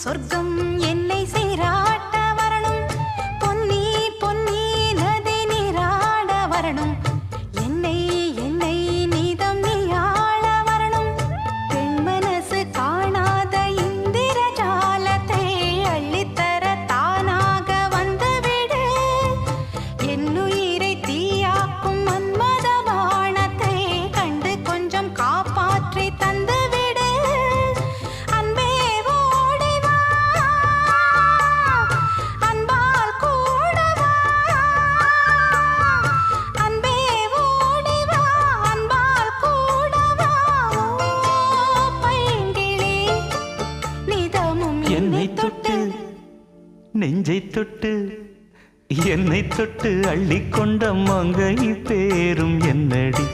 சொர்க்கம் என்னை சீராட்ட வரணும், பொன்னி பொன்னி நதி நீராட வரணும், என்னை என்னை நீதம் நீயாள வரணும், பெண் மனசு காணாத இந்திர ஜாலத்தை அள்ளித்தர தானாக வந்துவிடு, என்னுயிரை தீயாக்கும் மன்மத பாணத்தை கண்டு கொஞ்சம் காப்பாற்றி தந்துவிடு, அன்பே ஓடி வா, அன்பால் கூட வா, அன்பே ஓடி வா, அன்பால் கூட வா, ஓ பைங்கிளி நிதமும் என்னை தொட்டு நெஞ்சை தொட்டு என்னை தொட்டு அள்ளிக்கொண்ட மங்கை பேரும் என்னடி